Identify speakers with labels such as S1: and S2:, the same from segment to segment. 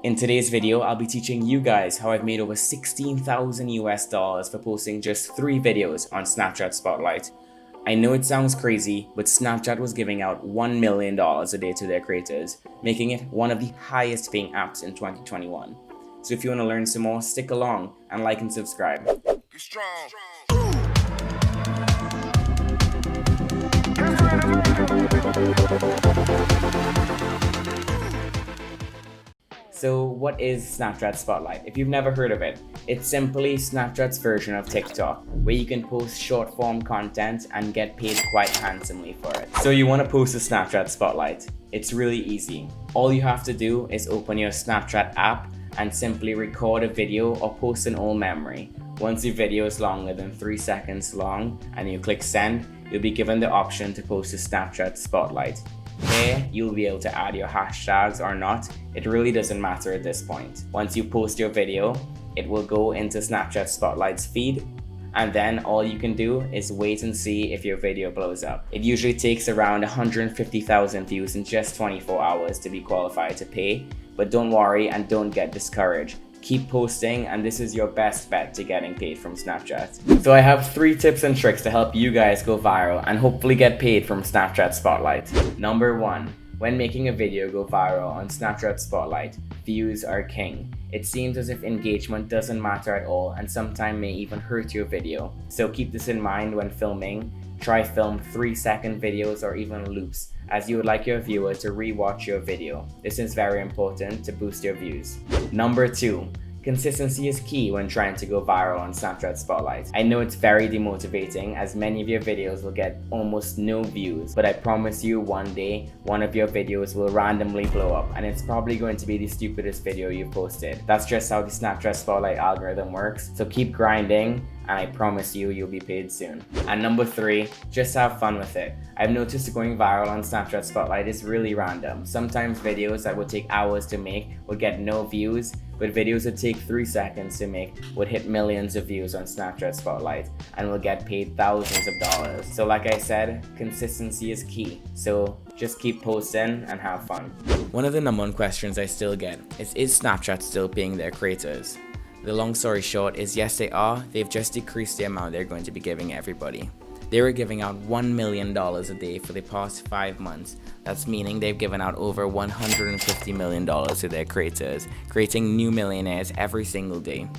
S1: In today's video, I'll be teaching you guys how I've made over $16,000 for posting just 3 videos on Snapchat Spotlight. I know it sounds crazy, but Snapchat was giving out $1 million a day to their creators, making it one of the highest paying apps in 2021. So if you want to learn some more, stick along and like and subscribe.
S2: Get strong.
S1: So what is Snapchat Spotlight? If you've never heard of it, it's simply Snapchat's version of TikTok, where you can post short form content and get paid quite handsomely for it. So you want to post a Snapchat Spotlight. It's really easy. All you have to do is open your Snapchat app and simply record a video or post an old memory. Once your video is longer than 3 seconds long and you click send, you'll be given the option to post a Snapchat Spotlight. Here, you'll be able to add your hashtags or not. It really doesn't matter at this point. Once you post your video, it will go into Snapchat Spotlight's feed, and then all you can do is wait and see if your video blows up. It usually takes around 150,000 views in just 24 hours to be qualified to pay, but don't worry and don't get discouraged. Keep posting, and this is your best bet to getting paid from Snapchat. So I have 3 tips and tricks to help you guys go viral and hopefully get paid from Snapchat Spotlight. Number 1. When making a video go viral on Snapchat Spotlight, views are king. It seems as if engagement doesn't matter at all and sometimes may even hurt your video. So keep this in mind when filming. Try film 3-second videos or even loops, as you would like your viewer to re-watch your video. This is very important to boost your views. Number 2. Consistency is key when trying to go viral on Snapchat Spotlight. I know it's very demotivating as many of your videos will get almost no views, but I promise you one day, one of your videos will randomly blow up and it's probably going to be the stupidest video you've posted. That's just how the Snapchat Spotlight algorithm works, so keep grinding and I promise you, you'll be paid soon. And number 3, just have fun with it. I've noticed going viral on Snapchat Spotlight is really random. Sometimes videos that would take hours to make would get no views, but videos that take 3 seconds to make would hit millions of views on Snapchat Spotlight and will get paid thousands of dollars. So like I said, consistency is key. So just keep posting and have fun. One of the number 1 questions I still get is Snapchat still paying their creators? The long story short is yes they are. They've just decreased the amount they're going to be giving everybody. They were giving out $1 million a day for the past 5 months. That's meaning they've given out over $150 million to their creators, creating new millionaires every single day.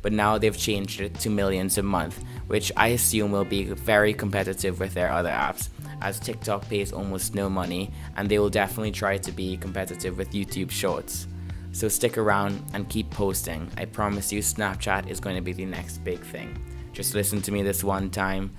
S1: But now they've changed it to millions a month, which I assume will be very competitive with their other apps, as TikTok pays almost no money and they will definitely try to be competitive with YouTube Shorts. So stick around and keep posting. I promise you Snapchat is going to be the next big thing. Just listen to me this one time.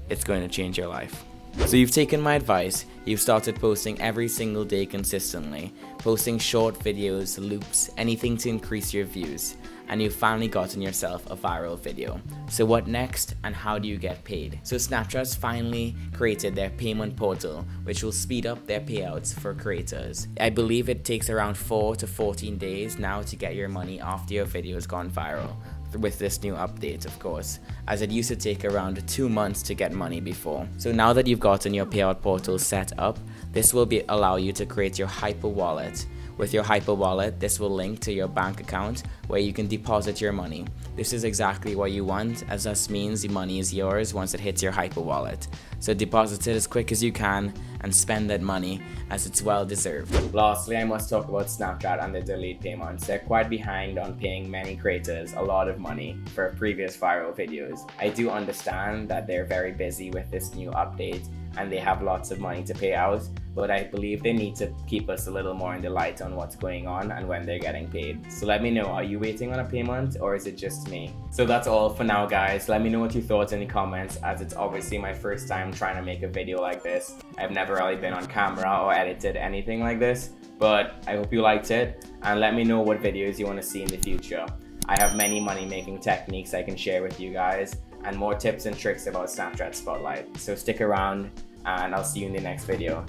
S1: It's going to change your life. So you've taken my advice. You've started posting every single day consistently, posting short videos, loops, anything to increase your views, and you've finally gotten yourself a viral video. So what next and how do you get paid? So Snapchat's finally created their payment portal, which will speed up their payouts for creators. I believe it takes around 4 to 14 days now to get your money after your video has gone viral, with this new update of course, as it used to take around 2 months to get money before. So now that you've gotten your payout portal set up, this will allow you to create your Hyper Wallet. With your Hyper Wallet, this will link to your bank account where you can deposit your money. This is exactly what you want, as this means the money is yours once it hits your Hyper Wallet. So deposit it as quick as you can and spend that money as it's well deserved. Lastly, I must talk about Snapchat and the delayed payments. They're quite behind on paying many creators a lot of money for previous viral videos. I do understand that they're very busy with this new update and they have lots of money to pay out, but I believe they need to keep us a little more in the light on what's going on and when they're getting paid. So let me know, are you waiting on a payment or is it just me? So that's all for now guys. Let me know what you thought in the comments, as it's obviously my first time trying to make a video like this. I've never really been on camera or edited anything like this, but I hope you liked it and let me know what videos you want to see in the future. I have many money making techniques I can share with you guys and more tips and tricks about Snapchat Spotlight. So stick around and I'll see you in the next video.